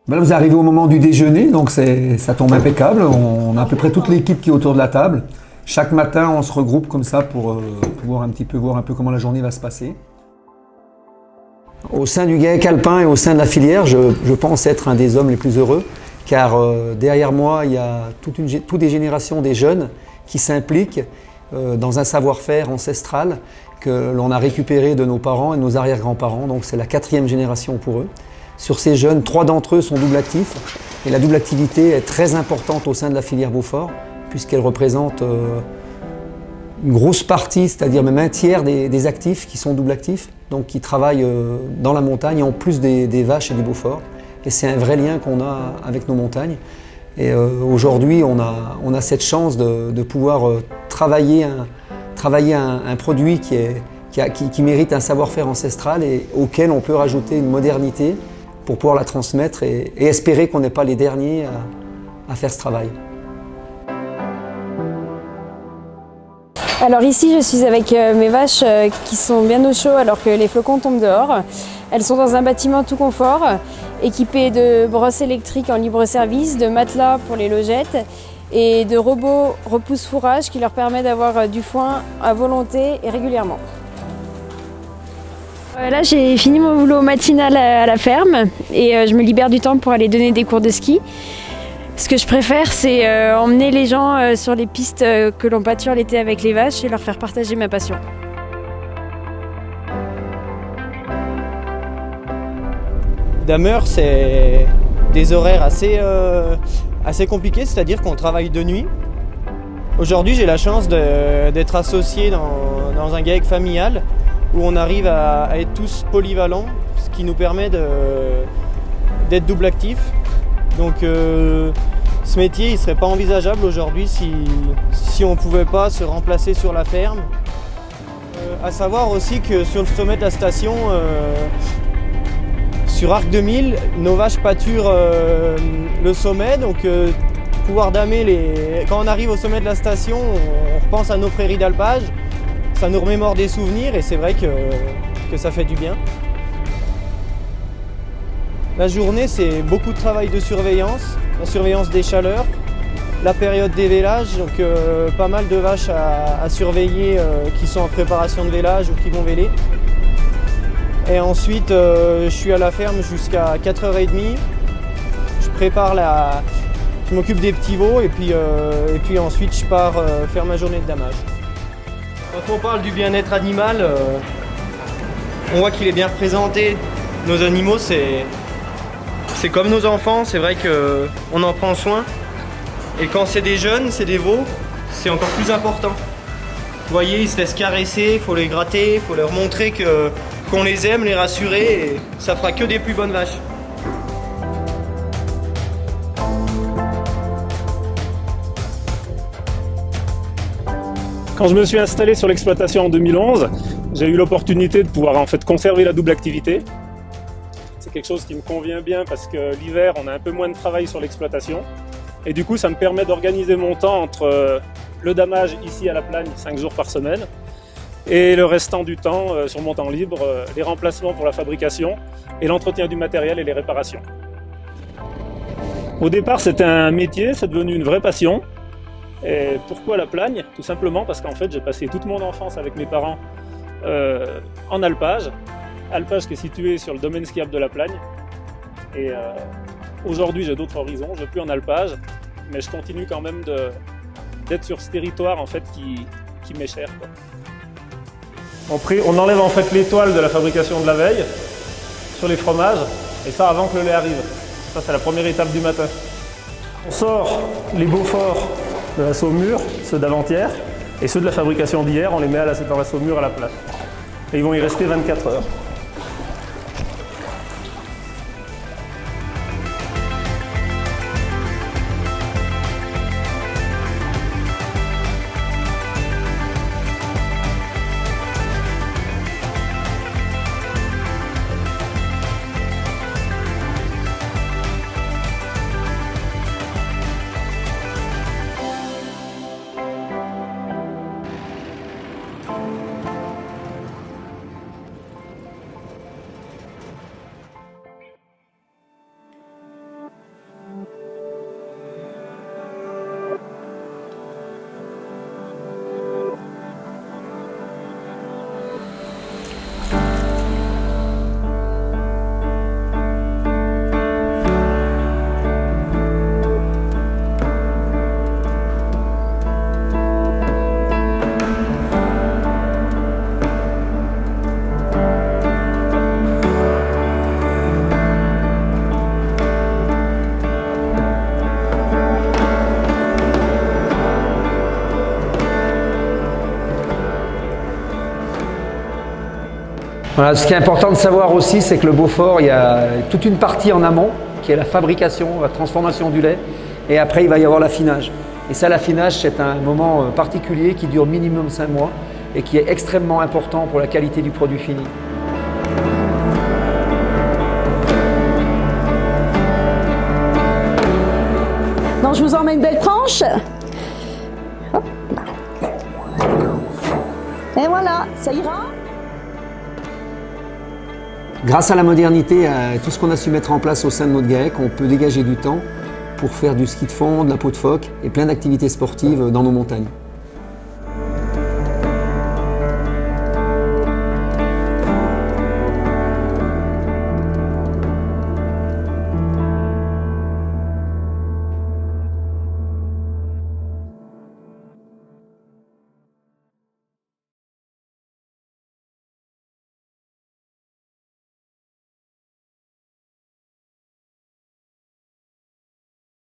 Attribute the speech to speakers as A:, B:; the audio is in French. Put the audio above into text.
A: Ben là, vous arrivez au moment du déjeuner, donc ça tombe impeccable. On a à peu près toute l'équipe qui est autour de la table. Chaque matin, on se regroupe comme ça pour voir un peu comment la journée va se passer. Au sein du GAEC alpin et au sein de la filière, je pense être un des hommes les plus heureux, car derrière moi, il y a toutes des générations des jeunes qui s'impliquent dans un savoir-faire ancestral que l'on a récupéré de nos parents et de nos arrière-grands-parents. Donc c'est la 4e génération pour eux. Sur ces jeunes, 3 d'entre eux sont double actifs et la double activité est très importante au sein de la filière Beaufort puisqu'elle représente une grosse partie, c'est-à-dire même un tiers des actifs qui sont double actifs, donc qui travaillent dans la montagne en plus des vaches et du Beaufort. Et c'est un vrai lien qu'on a avec nos montagnes. Et aujourd'hui, on a cette chance de pouvoir travailler un produit qui mérite un savoir-faire ancestral et auquel on peut rajouter une modernité pour pouvoir la transmettre et espérer qu'on n'est pas les derniers à faire ce travail.
B: Alors ici, je suis avec mes vaches qui sont bien au chaud alors que les flocons tombent dehors. Elles sont dans un bâtiment tout confort, équipé de brosses électriques en libre service, de matelas pour les logettes et de robots repousse-fourrage qui leur permet d'avoir du foin à volonté et régulièrement. Là, j'ai fini mon boulot matinal à la ferme et je me libère du temps pour aller donner des cours de ski. Ce que je préfère, c'est emmener les gens sur les pistes que l'on pâture l'été avec les vaches et leur faire partager ma passion.
C: Dameur, c'est des horaires assez compliqués, c'est-à-dire qu'on travaille de nuit. Aujourd'hui, j'ai la chance d'être associé dans un GAEC familial où on arrive à être tous polyvalents, ce qui nous permet d'être double actif. Donc ce métier, il ne serait pas envisageable aujourd'hui si on ne pouvait pas se remplacer sur la ferme. À savoir aussi que sur le sommet de la station, sur Arc 2000, nos vaches pâturent le sommet, donc pouvoir damer quand on arrive au sommet de la station, on repense à nos prairies d'alpage, ça nous remémore des souvenirs et c'est vrai que ça fait du bien. La journée, c'est beaucoup de travail de surveillance, la surveillance des chaleurs, la période des vélages, donc pas mal de vaches à surveiller qui sont en préparation de vélage ou qui vont véler. Et ensuite, je suis à la ferme jusqu'à 4h30. Je m'occupe des petits veaux et puis ensuite je pars faire ma journée de damage. Quand on parle du bien-être animal, on voit qu'il est bien représenté. Nos animaux, c'est comme nos enfants, c'est vrai qu'on en prend soin. Et quand c'est des jeunes, c'est des veaux, c'est encore plus important. Vous voyez, ils se laissent caresser, il faut les gratter, il faut leur montrer qu'on les aime, les rassurer, et ça fera que des plus bonnes vaches.
D: Quand je me suis installé sur l'exploitation en 2011, j'ai eu l'opportunité de pouvoir en fait conserver la double activité. C'est quelque chose qui me convient bien parce que l'hiver, on a un peu moins de travail sur l'exploitation. Et du coup, ça me permet d'organiser mon temps entre le damage ici à la Plagne, 5 jours par semaine, et le restant du temps sur mon temps libre, les remplacements pour la fabrication et l'entretien du matériel et les réparations. Au départ, c'était un métier, c'est devenu une vraie passion. Et pourquoi la Plagne? Tout simplement parce qu'en fait, j'ai passé toute mon enfance avec mes parents en alpage. Alpage qui est situé sur le domaine skiable de la Plagne. Et aujourd'hui, j'ai d'autres horizons, je ne vais plus en alpage, mais je continue quand même d'être sur ce territoire en fait, qui m'est cher, quoi. On enlève en fait l'étoile de la fabrication de la veille sur les fromages, et ça avant que le lait arrive. Ça, c'est la première étape du matin. On sort les Beaufort de la saumure, ceux d'avant-hier, et ceux de la fabrication d'hier, on les met dans la saumure à la place. Et ils vont y rester 24 heures.
A: Voilà, ce qui est important de savoir aussi, c'est que le Beaufort, il y a toute une partie en amont, qui est la fabrication, la transformation du lait, et après il va y avoir l'affinage. Et ça, l'affinage, c'est un moment particulier qui dure minimum 5 mois et qui est extrêmement important pour la qualité du produit fini.
E: Donc je vous en mets une belle tranche. Hop. Et voilà, ça ira.
A: Grâce à la modernité, à tout ce qu'on a su mettre en place au sein de notre GAEC, on peut dégager du temps pour faire du ski de fond, de la peau de phoque et plein d'activités sportives dans nos montagnes.